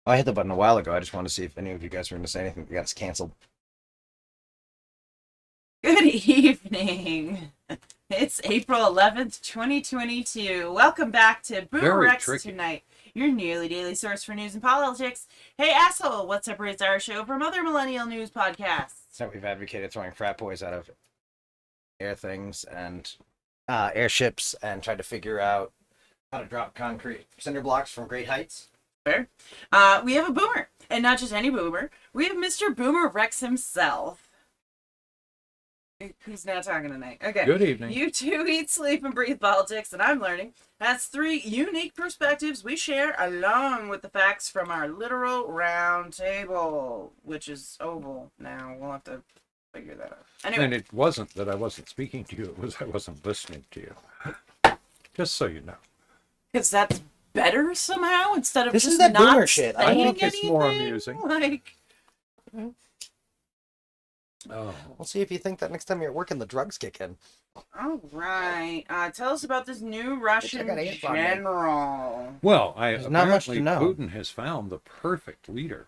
I hit the button a while ago. I just wanted to see if any of you guys were going to say anything that got us canceled. Good evening. It's April 11th, 2022. Welcome back to BoomerRexTonight, your nearly daily source for news and politics. Hey, asshole, what separates our show from other Millennial news podcasts? So we've advocated throwing frat boys out of air things and airships and tried to figure out how to drop concrete cinder blocks from great heights. Fair. We have a boomer, and not just any boomer. We have Mr. Boomer Rex himself. He's not talking tonight. Okay. Good evening. You two eat, sleep, and breathe politics, and I'm learning. That's three unique perspectives we share along with the facts from our literal round table, which is oval now. We'll have to figure that out. Anyway. And it wasn't that I wasn't speaking to you, it was I wasn't listening to you. Just so you know. Because that's better somehow instead of This just is that not boomer shit. I saying think it's more anything. amusing. Like, Oh, We'll see if you think that next time you're working, the drugs kick in. all right. Tell us about this new Russian got ants on me. general. well, There's not much to apparently know. Putin has found the perfect leader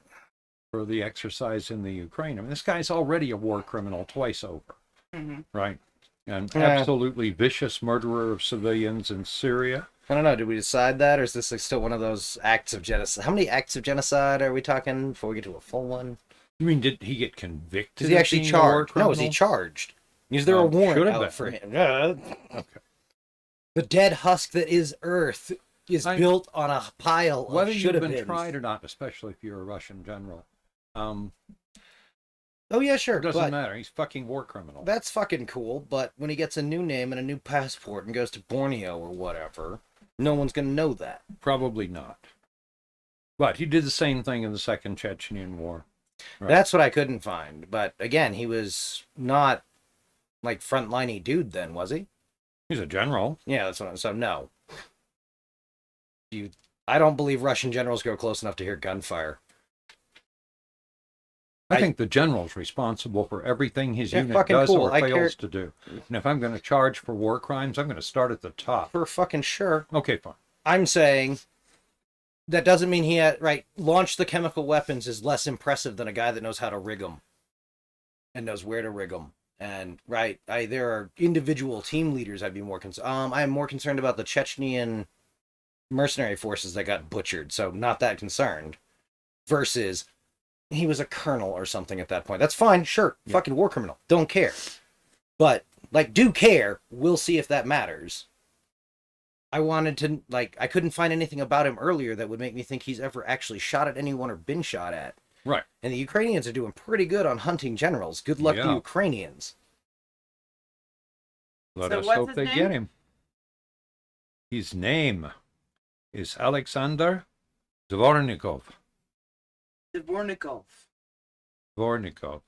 for the exercise in the Ukraine. I mean, this guy's already a war criminal twice over, Mm-hmm. right? An Yeah. absolutely vicious murderer of civilians in Syria. I don't know. Did we decide that, or is this like still one of those acts of genocide? How many acts of genocide are we talking before we get to a full one? You mean, did he get convicted? Is he of actually being a war charged? No, is he criminal? charged? Is there a warrant should have out been. for him? Okay. The dead husk that is Earth is built on a pile of Whether you've should have been been tried or not, especially if you're a Russian general, Oh yeah, sure. it doesn't but matter. He's fucking war criminal. that's fucking cool. But when he gets a new name and a new passport and goes to Borneo or whatever, no one's gonna know that. Probably not. But he did the same thing in the Second Chechenian War. Right. That's what I couldn't find. But again, he was not like frontliney dude then, was he? He's a general. Yeah, that's what. So no. I don't believe Russian generals go close enough to hear gunfire. I think the general's responsible for everything his They're unit fucking does cool. or I fails care- to do. And if I'm going to charge for war crimes, I'm going to start at the top. For fucking sure. Okay, fine. I'm saying that doesn't mean he had launch the chemical weapons is less impressive than a guy that knows how to rig them and knows where to rig them. And there are individual team leaders I'd be more concerned. I am more concerned about the Chechnyan mercenary forces that got butchered, so not that concerned. Versus he was a colonel or something at that point. That's fine, sure, Yeah. fucking war criminal, don't care. But do care. We'll see if that matters. I wanted to, I couldn't find anything about him earlier that would make me think he's ever actually shot at anyone or been shot at. Right. And the Ukrainians are doing pretty good on hunting generals. Good luck to Yeah. Ukrainians. Let So us what's hope his they name? get him. His name is Alexander Dvornikov. Dvornikov. Dvornikov.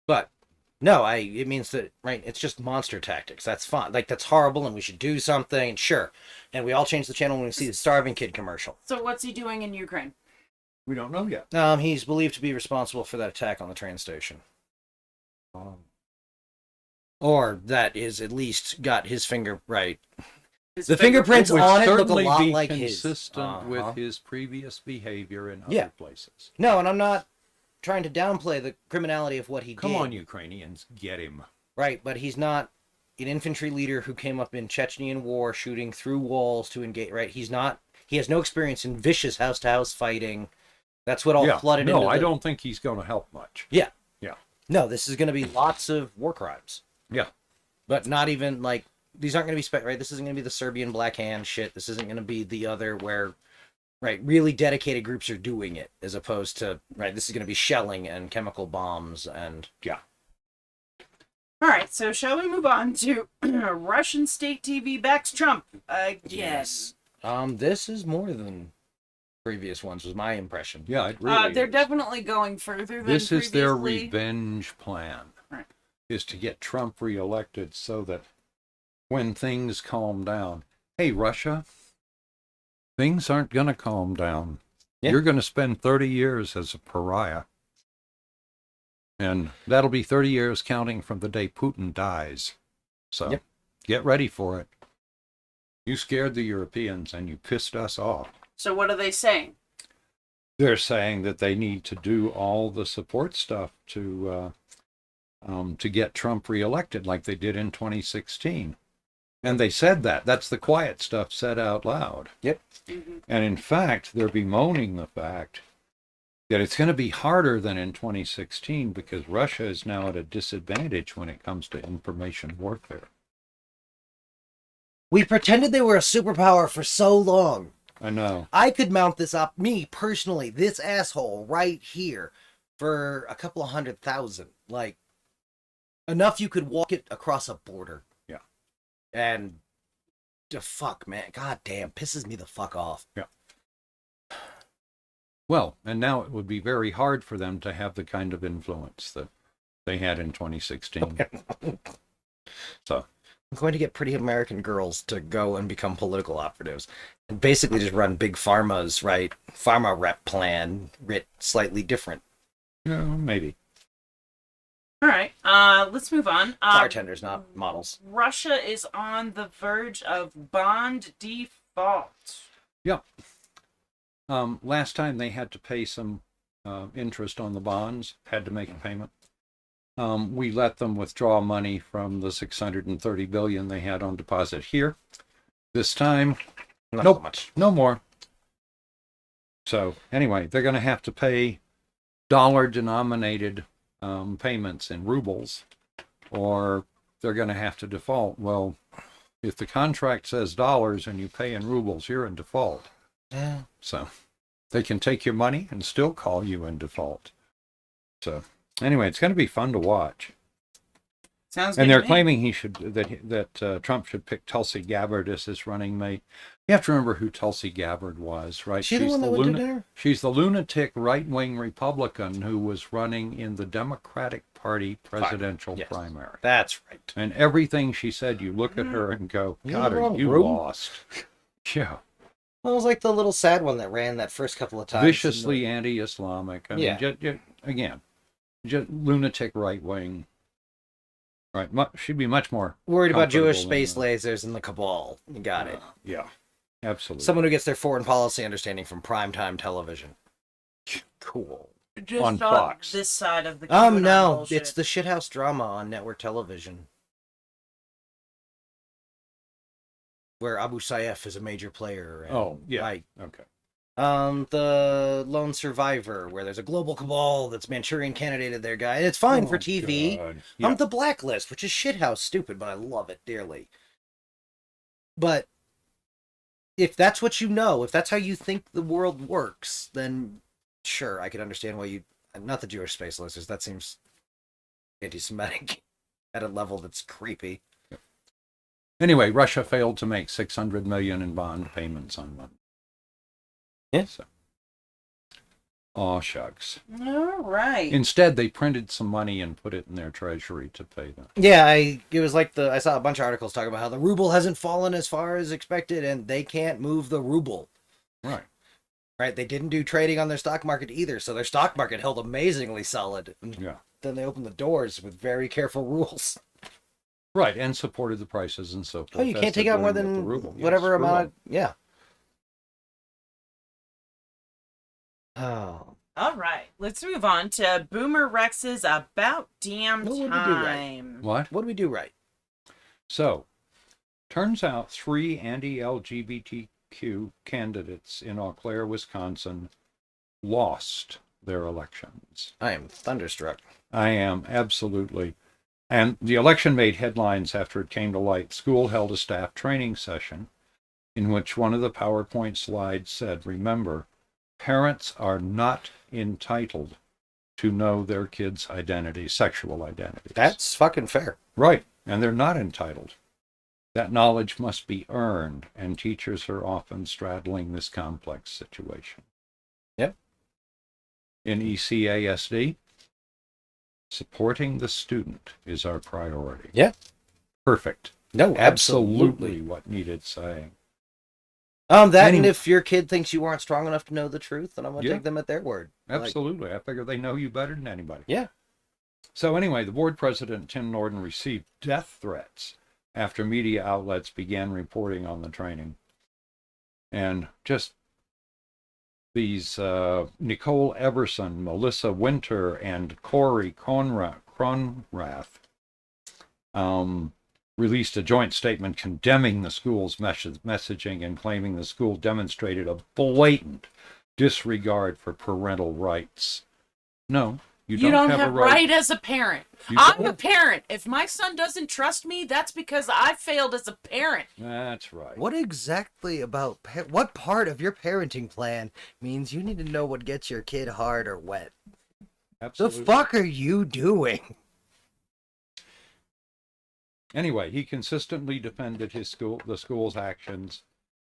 But no, it means that it's just monster tactics. That's fine. That's horrible and we should do something, sure. And we all change the channel when we see the Starving Kid commercial. So what's he doing in Ukraine? We don't know yet. He's believed to be responsible for that attack on the train station. Or that is at least got his finger right. The fingerprints Would on it look a certainly lot be like his. consistent with his previous behavior in Yeah. other places. No, and I'm not trying to downplay the criminality of what he Come did. on, Ukrainians, get him. Right, but he's not an infantry leader who came up in Chechnyan war shooting through walls to engage, right? He has no experience in vicious house-to-house fighting. That's what all flooded into I don't think he's going to help much. Yeah. Yeah. No, this is going to be lots of war crimes. Yeah. But not even, these aren't going to be, right? This isn't going to be the Serbian Black Hand shit. This isn't going to be the other where, really dedicated groups are doing it, as opposed to, this is going to be shelling and chemical bombs and... Yeah. All right, so shall we move on to Russian state TV backs Trump again? Yes. This is more than previous ones, was my impression. Yeah, it really They're is. definitely going further than This is their previously. revenge plan, Right. is to get Trump reelected so that when things calm down, hey, Russia, things aren't going to calm down. Yeah. You're going to spend 30 years as a pariah. And that'll be 30 years counting from the day Putin dies. So Yep. get ready for it. You scared the Europeans and you pissed us off. So what are they saying? They're saying that they need to do all the support stuff to get Trump reelected like they did in 2016. And they said that. That's the quiet stuff said out loud. Yep. Mm-hmm. And in fact, they're bemoaning the fact that it's going to be harder than in 2016 because Russia is now at a disadvantage when it comes to information warfare. We pretended they were a superpower for so long. I know. I could mount this up, me personally, this asshole right here, for a couple of 100,000. Like, enough you could walk it across a border. Yeah. And, fuck, man. God damn, pisses me the fuck off. Yeah. Well, and now it would be very hard for them to have the kind of influence that they had in 2016. So. I'm going to get pretty American girls to go and become political operatives and basically just run big pharma's, right? Pharma rep plan, writ slightly different. Yeah, maybe. All right, let's move on. Bartenders, not models. Russia is on the verge of bond default. Yeah. Last time they had to pay some interest on the bonds, had to make a payment. We let them withdraw money from the $630 billion they had on deposit here. This time, Not nope, so much. no more. So anyway, they're going to have to pay dollar-denominated payments in rubles, or they're going to have to default. Well, if the contract says dollars and you pay in rubles, you're in default. Yeah. So they can take your money and still call you in default. So anyway, it's going to be fun to watch. Sounds good. And they're to me. claiming that Trump should pick Tulsi Gabbard as his running mate. You have to remember who Tulsi Gabbard was, right? She the one that went to dinner? She's the lunatic right-wing Republican who was running in the Democratic Party presidential Yes. primary. That's right. And everything she said, you look at her and go, You God, in the are wrong you room?" lost? Yeah. Well, it was like the little sad one that ran that first couple of times. Viciously anti-Islamic. I mean, Yeah. just lunatic right-wing. Right. She'd be much more Worried about Jewish comfortable space than lasers and the cabal. You got it. Yeah, absolutely. Someone who gets their foreign policy understanding from primetime television. Cool. Just on Fox. This side of the QAnon No, bullshit. it's the shithouse drama on network television. Where Abu Sayyaf is a major player. And, Oh, yeah. Right. Okay. The Lone Survivor, where there's a global cabal that's Manchurian candidated their guy. And it's fine for Oh, TV. God. Yeah. The Blacklist, which is shithouse stupid, but I love it dearly. But if that's what you know, if that's how you think the world works, then sure, I could understand why you... Not the Jewish space lasers, that seems anti-Semitic at a level that's creepy. Anyway, Russia failed to make $600 million in bond payments on Monday. Yeah. So. Aw, shucks. All right. Instead, they printed some money and put it in their treasury to pay them. Yeah, it was like I saw a bunch of articles talking about how the ruble hasn't fallen as far as expected, and they can't move the ruble. Right. Right, they didn't do trading on their stock market either, so their stock market held amazingly solid. And Yeah. then they opened the doors with very careful rules. Right, and supported the prices and so forth. Oh, you as can't take they're out more doing with than the ruble. Yes, whatever ruble. amount. Yeah. Oh. All right. Let's move on to Boomer Rex's About Damn What would we do right? Time. What? What do we do right? So, turns out 3 anti-LGBTQ candidates in Eau Claire, Wisconsin, lost their elections. I am thunderstruck. I am absolutely. And the election made headlines after it came to light. School held a staff training session in which one of the PowerPoint slides said, remember, parents are not entitled to know their kids' identities, sexual identities. That's fucking fair. Right, and they're not entitled. That knowledge must be earned, and teachers are often straddling this complex situation. Yep. In ECASD, supporting the student is our priority. Yeah. Perfect. No, Absolutely what needed saying. And Anyway. if your kid thinks you aren't strong enough to know the truth, then I'm going to Yeah. take them at their word. Absolutely. I figure they know you better than anybody. Yeah. So anyway, the board president, Tim Norton, received death threats after media outlets began reporting on the training. And just these Nicole Everson, Melissa Winter, and Corey Cronrath released a joint statement condemning the school's messaging and claiming the school demonstrated a blatant disregard for parental rights. No, you don't have a right as a parent. I'm a parent. If my son doesn't trust me, that's because I failed as a parent. That's right. What exactly about what part of your parenting plan means you need to know what gets your kid hard or wet? Absolutely. The fuck are you doing? Anyway, he consistently defended the school's actions,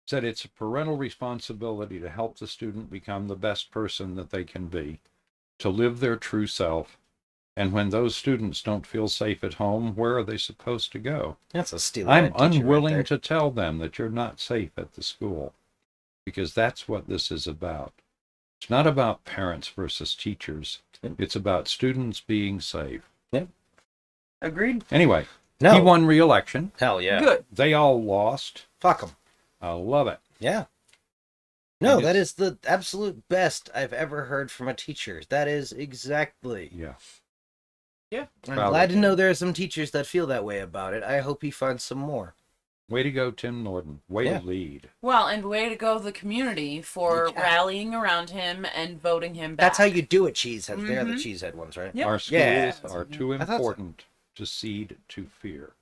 said it's a parental responsibility to help the student become the best person that they can be, to live their true self, and when those students don't feel safe at home, where are they supposed to go? That's a steal. I'm unwilling to tell them that you're not safe at the school, because that's what this is about. It's not about parents versus teachers. It's about students being safe. Yep. Agreed. Anyway, No. he won re-election. Hell yeah. Good. They all lost. Fuck them. I love it. Yeah. No, that is the absolute best I've ever heard from a teacher. That is exactly. Yeah. Yeah. I'm glad to know there are some teachers that feel that way about it. I hope he finds some more. Way to go, Tim Norton. Way to lead. Well, and way to go the community for rallying around him and voting him back. That's how you do it, cheeseheads. They're the cheesehead ones, right? Yep. Our schools Yeah. are too I thought so. important to cede to fear.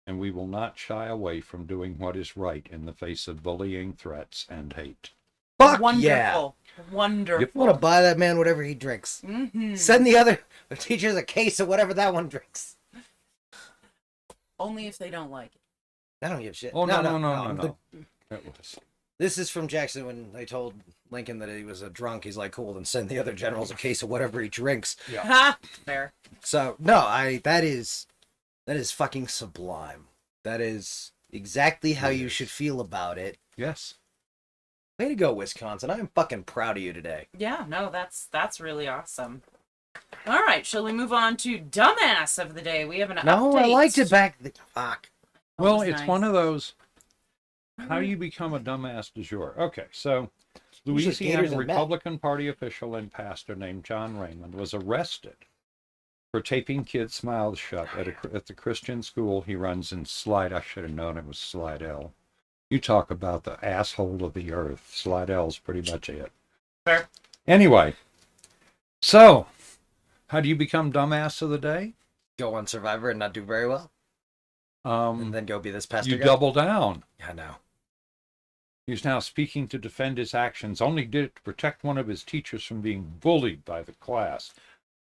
And we will not shy away from doing what is right in the face of bullying, threats, and hate. Fuck Wonderful. yeah. Wonderful. I want to buy that man whatever he drinks. Mm-hmm. Send the other teachers a case of whatever that one drinks. Only if they don't like it. I don't give a shit. Oh, no. This is from Jackson when they told Lincoln that he was a drunk. He's like, cool, then send the other generals a case of whatever he drinks. Ha! Fair. So, no, that is fucking sublime. That is exactly how you should feel about it. Yes. Way to go, Wisconsin. I am fucking proud of you today. Yeah, no, that's really awesome. All right, shall we move on to dumbass of the day? We have an No, update. I liked it back. Fuck. Well, was it's nice. one of those, how do you become a dumbass du jour? Okay, so Usually Louisiana gators and men. Republican Party official and pastor named John Raymond was arrested for taping kids' mouths shut at the Christian school he runs in Slide. I should have known it was Slidell. You talk about the asshole of the earth. Slidell's pretty much it. Fair. Anyway, so how do you become dumbass of the day? Go on Survivor and not do very well. And then go be this pastor You guy. double down. I know. He's now speaking to defend his actions. Only did it to protect one of his teachers from being bullied by the class.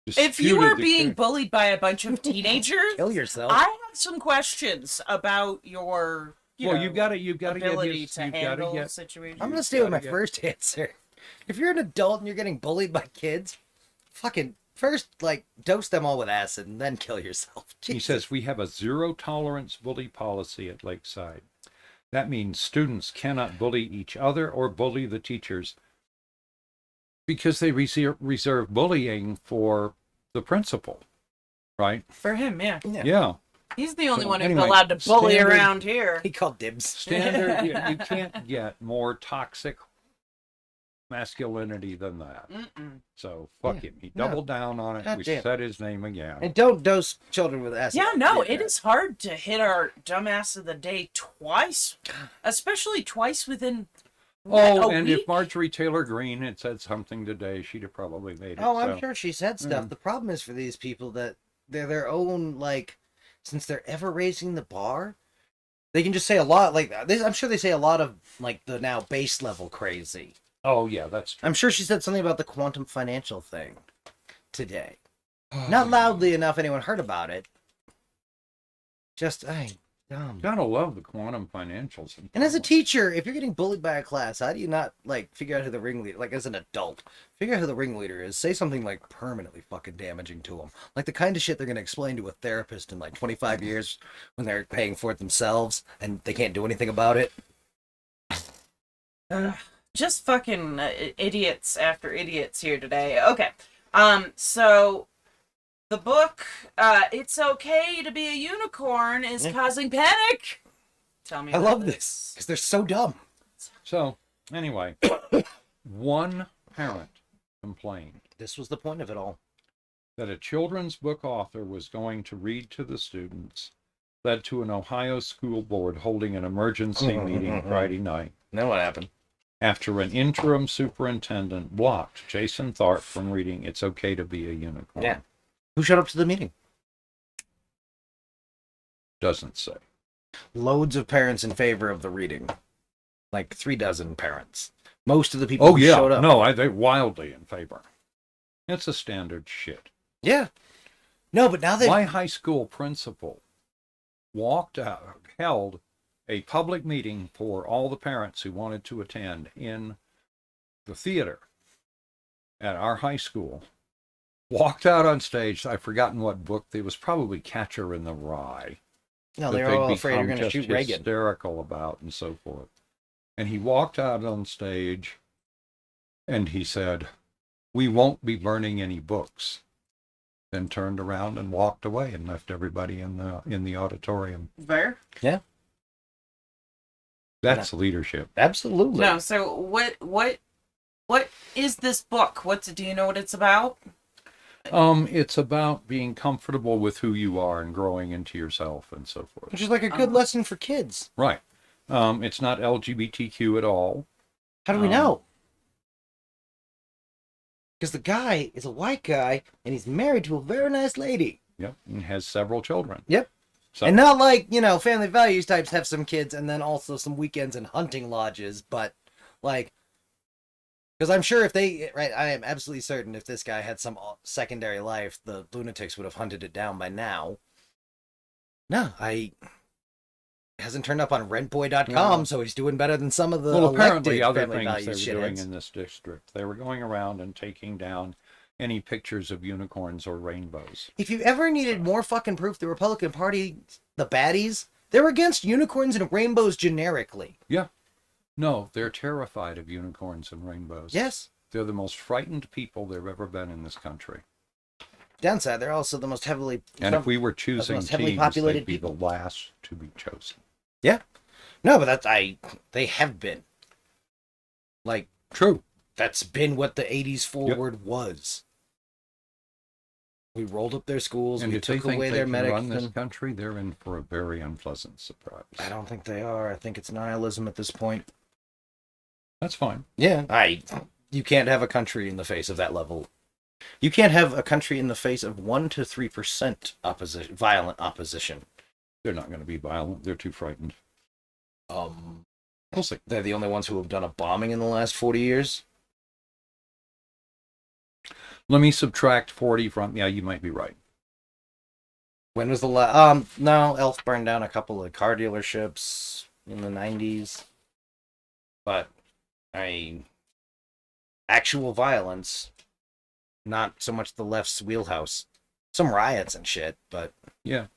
If you were being bullied by a bunch of teenagers, Kill yourself. I have some questions about your you've got to ability to handle situations. I'm going to stay with my first answer. If you're an adult and you're getting bullied by kids, fucking first, dose them all with acid and then kill yourself. He Jesus. says, we have a zero tolerance bully policy at Lakeside. That means students cannot bully each other or bully the teachers because they reserve bullying for the principal, right? For him, yeah. Yeah. He's the only one who's anyway, allowed to bully standard- around here. He called dibs. Standard, you can't get more toxic masculinity than that. Mm-mm. So fuck him. He doubled down on it. God We damn. said his name again. And don't dose children with acid. Yeah, no, it is hard to hit our dumbass of the day twice, especially twice within Oh, a and week? if Marjorie Taylor Greene had said something today, she'd have probably made it. Oh, I'm so. sure she said stuff. The problem is for these people that they're their own, since they're ever raising the bar, they can just say a lot. I'm sure they say a lot of, the now base level crazy. Oh, yeah, that's true. I'm sure she said something about the quantum financial thing today. Not loudly enough anyone heard about it. Just, dumb. Gotta love the quantum financials. And as a teacher, if you're getting bullied by a class, how do you not, figure out who the ringleader, as an adult, figure out who the ringleader is, say something, permanently fucking damaging to them. The kind of shit they're going to explain to a therapist in, 25 years when they're paying for it themselves and they can't do anything about it. Just fucking idiots after idiots here today. Okay. So the book, It's Okay to Be a Unicorn is causing panic. Tell me I about love this because they're so dumb. So, anyway, one parent complained This was the point of it all. that a children's book author was going to read to the students led to an Ohio school board holding an emergency meeting Friday night Then what happened? after an interim superintendent blocked Jason Tharp from reading It's Okay to Be a Unicorn. Yeah. Who showed up to the meeting? Doesn't say. Loads of parents in favor of the reading. Like 36 parents. Most of the people who showed up. No, they're wildly in favor. It's a standard shit. Yeah. No, but now they... My high school principal held a public meeting for all the parents who wanted to attend in the theater at our high school. Walked out on stage. I've forgotten what book. It was probably Catcher in the Rye. No, that they're they'd all afraid you're become going to just shoot Reagan. hysterical about and so forth. And he walked out on stage and he said, "We won't be burning any books." Then turned around and walked away and left everybody in the auditorium. Fair? Yeah. That's leadership. Absolutely. No, so what is this book? Do you know what it's about? It's about being comfortable with who you are and growing into yourself and so forth. Which is like a good lesson for kids. Right. It's not LGBTQ at all. How do we know? Because the guy is a white guy and he's married to a very nice lady. Yep. And has several children. Yep. So, And not like, Family Values types have some kids and then also some weekends in hunting lodges, but like, because I'm sure I am absolutely certain if this guy had some secondary life, the lunatics would have hunted it down by now. No, hasn't turned up on rentboy.com, No. so he's doing better than some of the apparently elected other Family things they Values were doing shitheads. in this district. They were going around and taking down any pictures of unicorns or rainbows. If you ever needed more fucking proof, the Republican Party, the baddies, they're against unicorns and rainbows generically. Yeah. No, they're terrified of unicorns and rainbows. Yes. They're the most frightened people there have ever been in this country. Downside, they're also the most heavily... And if we were choosing most heavily teams, populated they'd be people. the last to be chosen. Yeah. No, but they have been. Like, True. that's been what the 80s forward was. We rolled up their schools, And we if they took think away they their can medics. run this country, they're in for a very unpleasant surprise. I don't think they are. I think it's nihilism at this point. That's fine. Yeah. You can't have a country in the face of that level. You can't have a country in the face of 1 to 3% violent opposition. They're not going to be violent. They're too frightened. We'll see. They're the only ones who have done a bombing in the last 40 years. Let me subtract 40 from... Yeah, you might be right. When was the last... no, Elf burned down a couple of car dealerships in the 90s. But, actual violence, not so much the left's wheelhouse. Some riots and shit, but... Yeah.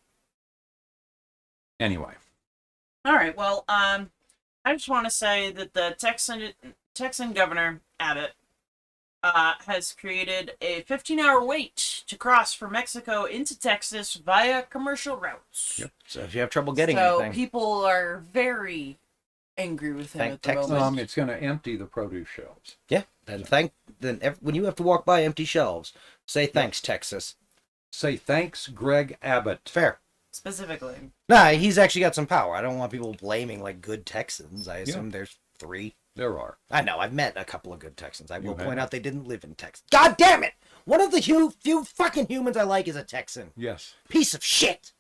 Anyway. All right. Well, I just want to say that the Texan governor Abbott has created a 15-hour wait to cross from Mexico into Texas via commercial routes. Yep. So if you have trouble getting So anything... people are very angry with him Thank at the Texas. moment. It's going to empty the produce shelves. Yeah, when you have to walk by empty shelves, say thanks, Texas. Say thanks, Greg Abbott. Fair. Specifically. Nah, he's actually got some power. I don't want people blaming like good Texans. I assume there's 3. There are. I know, I've met a couple of good Texans. I will You have? point out they didn't live in Texas. God damn it! One of the few fucking humans I like is a Texan. Yes. Piece of shit!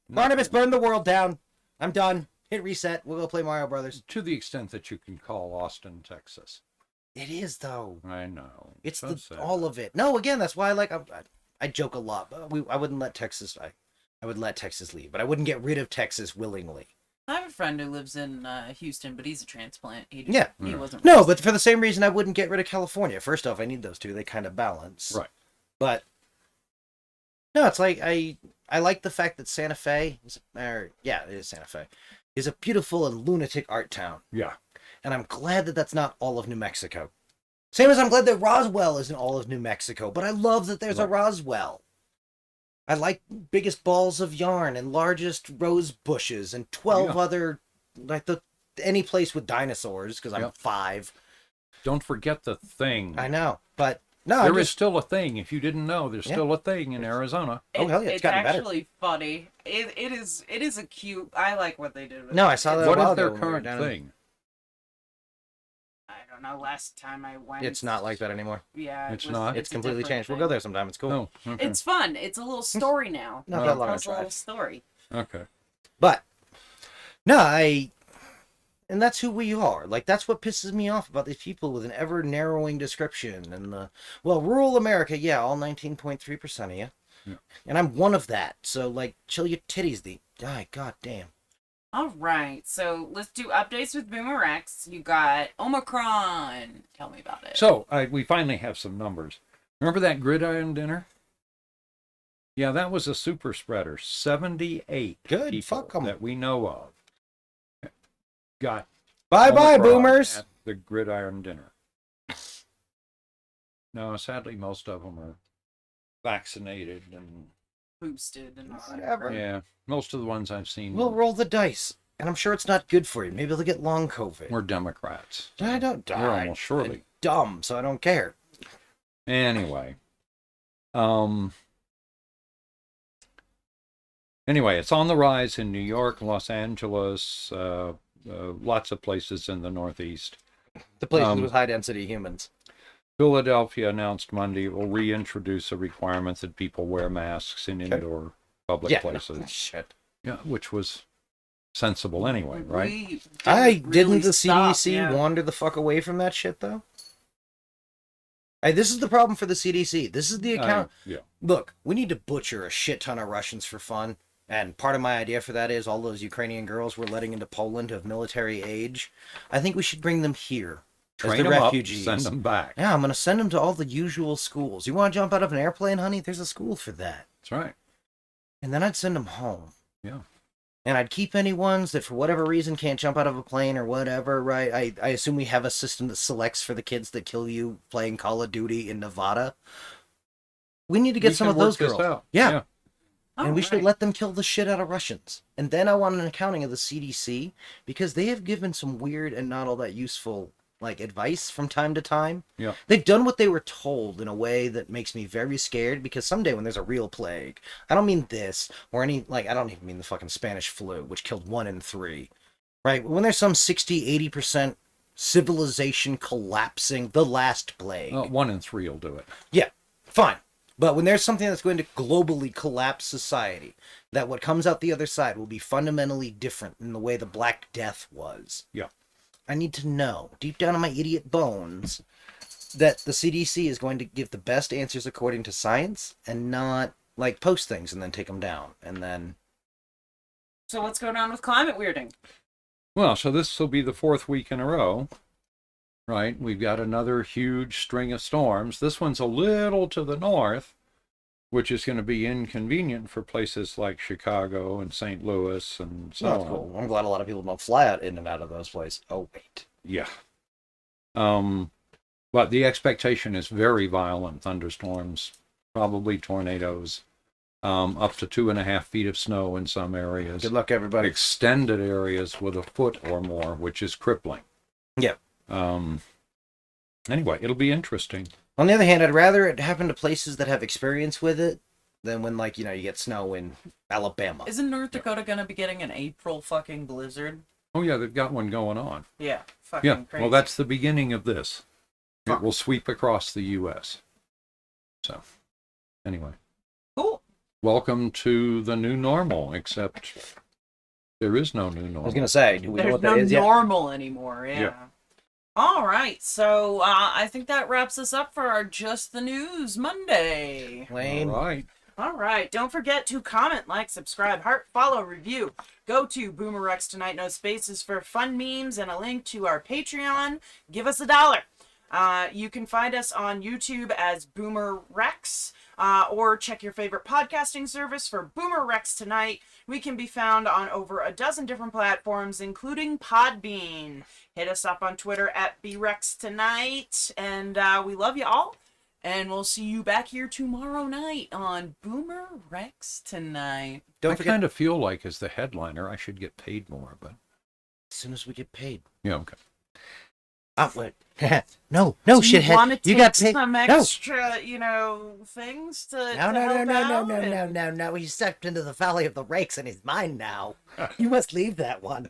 Barnabas, burn the world down. I'm done. Hit reset. We'll go play Mario Brothers. To the extent that you can call Austin, Texas. It is, though. I know. It's So sad. all of it. No, again, that's why I joke a lot. I wouldn't let Texas... I would let Texas leave, but I wouldn't get rid of Texas willingly. I have a friend who lives in Houston, but he's a transplant. He wasn't. No, but for the same reason I wouldn't get rid of California. First off, I need those two. They kind of balance. Right. But, no, it's like, I like the fact that Santa Fe, it is Santa Fe, is a beautiful and lunatic art town. Yeah. And I'm glad that that's not all of New Mexico. Same as I'm glad that Roswell isn't all of New Mexico, but I love that there's a Roswell. I like biggest balls of yarn and largest rose bushes and 12 other, like any place with dinosaurs, because I'm 5. Don't forget the thing. I know, but no, There is still a thing. If you didn't know, there's still a thing in Arizona. Oh, hell yeah, it's gotten better. actually funny. It is a cute. I like what they did with it. No, I saw that a What while is their ago when we were current down in- thing? I don't know. Last time I went, It's not like that anymore. Yeah, It's not? It's a completely different changed. We'll thing. go there sometime. It's cool. Oh, okay. It's fun. It's a little story now. Not that long a It's a little drive. story. Okay. But no, and that's who we are. Like, that's what pisses me off about these people with an ever narrowing description and rural America, yeah, all 19.3% of you. Yeah. And I'm one of that. So, like, chill your titties, god damn. All right, so let's do updates with BoomerX. You got Omicron. Tell me about it. So we finally have some numbers. Remember that gridiron dinner? Yeah, that was a super spreader. 78 Good, people fuck 'em. that we know of got Bye-bye, Omicron boomers. at the gridiron dinner. No, sadly, most of them are vaccinated and Boosted and Whatever. yeah, most of the ones I've seen We'll roll the dice. And I'm sure it's not good for you. Maybe they'll get long COVID. were Democrats. I don't die. You're almost surely. Dumb, so I don't care. Anyway, it's on the rise in New York, Los Angeles, lots of places in the Northeast. The places with high-density humans. Philadelphia announced Monday it will reintroduce a requirement that people wear masks in indoor public places. Shit. Yeah, which was sensible anyway, right? Didn't the CDC wander the fuck away from that shit, though? Hey, this is the problem for the CDC. This is the account. Yeah. Look, we need to butcher a shit ton of Russians for fun. And part of my idea for that is all those Ukrainian girls we're letting into Poland of military age. I think we should bring them here. Train as the them refugees. up, send them back. Yeah, I'm going to send them to all the usual schools. You want to jump out of an airplane, honey? There's a school for that. That's right. And then I'd send them home. Yeah. And I'd keep any ones that for whatever reason can't jump out of a plane or whatever, right? I assume we have a system that selects for the kids that kill you playing Call of Duty in Nevada. We need to get some of those girls. Out. Yeah. Oh, And we should let them kill the shit out of Russians. And then I want an accounting of the CDC because they have given some weird and not all that useful advice from time to time. Yeah. They've done what they were told in a way that makes me very scared because someday when there's a real plague, I don't mean this or any, I don't even mean the fucking Spanish flu, which killed 1 in 3, right? When there's some 60-80% civilization collapsing, the last plague. 1 in 3 will do it. Yeah, fine. But when there's something that's going to globally collapse society, that what comes out the other side will be fundamentally different in the way the Black Death was. Yeah. I need to know, deep down in my idiot bones, that the CDC is going to give the best answers according to science and not, post things and then take them down. And then... So what's going on with climate weirding? Well, so this will be the 4th week in a row, right? We've got another huge string of storms. This one's a little to the north, which is going to be inconvenient for places like Chicago and St. Louis and so on. Cool. I'm glad a lot of people don't fly out in and out of those places. Oh, wait. Yeah. But the expectation is very violent thunderstorms, probably tornadoes, up to 2.5 feet of snow in some areas. Good luck, everybody. Extended areas with 1 foot or more, which is crippling. Yeah. Anyway, it'll be interesting. On the other hand, I'd rather it happen to places that have experience with it than when, you get snow in Alabama. Isn't North Dakota gonna be getting an April fucking blizzard? Oh, yeah, they've got one going on. Yeah, fucking Yeah, crazy. well, that's the beginning of this. Fuck. It will sweep across the U.S. So, anyway. Cool. Welcome to the new normal, except there is no new normal. I was going to say, do we know There's what no that is yet? normal anymore, yeah. All right, so I think that wraps us up for our Just the News Monday. Lame. All right. All right, don't forget to comment, like, subscribe, heart, follow, review. Go to BoomerRexTonight, no spaces for fun memes and a link to our Patreon. Give us $1. You can find us on YouTube as BoomerRex, or check your favorite podcasting service for BoomerRexTonight. We can be found on over a dozen different platforms, including Podbean. Hit us up on Twitter at BRexTonight, and we love you all. And we'll see you back here tomorrow night on BoomerRexTonight. Don't I forget, kind of feel like as the headliner, I should get paid more, but as soon as we get paid. yeah, okay. Wait. No, Do you shithead. want to You take got paid. some No. extra, things to No, to no, no, help no, no, out? no, no, no, no. He stepped into the valley of the rakes and he's mine now. You must leave that one.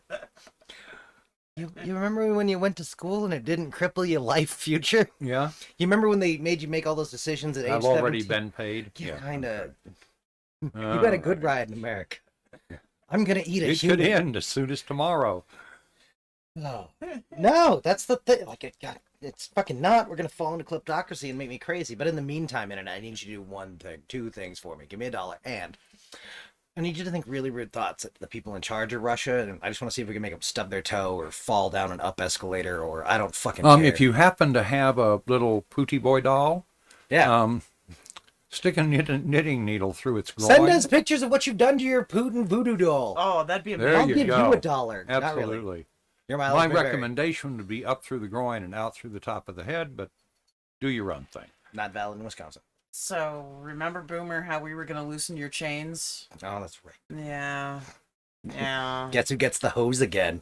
You remember when you went to school and it didn't cripple your life future? Yeah, You remember when they made you make all those decisions at age I've 17? already been paid. Yeah, kind of. You Uh, got a good ride in America. I'm going to eat a It could human. end as soon as tomorrow. No. No, that's the thing. Like, it's fucking not. We're going to fall into kleptocracy and make me crazy. But in the meantime, Internet, I need you to do two things for me. Give me $1. And I need you to think really weird thoughts at the people in charge of Russia. And I just want to see if we can make them stub their toe or fall down an up escalator or I don't fucking care. If you happen to have a little Pootie Boy doll, yeah. Stick a knitting needle through its groin. Send us pictures of what you've done to your Putin voodoo doll. Oh, that'd be There amazing. I'll you give go. you $1. Not really. Absolutely. You're My recommendation would be up through the groin and out through the top of the head, but do your own thing. Not valid in Wisconsin. So, remember, Boomer, how we were going to loosen your chains? Oh, that's right. Yeah. Yeah. Guess who gets the hose again?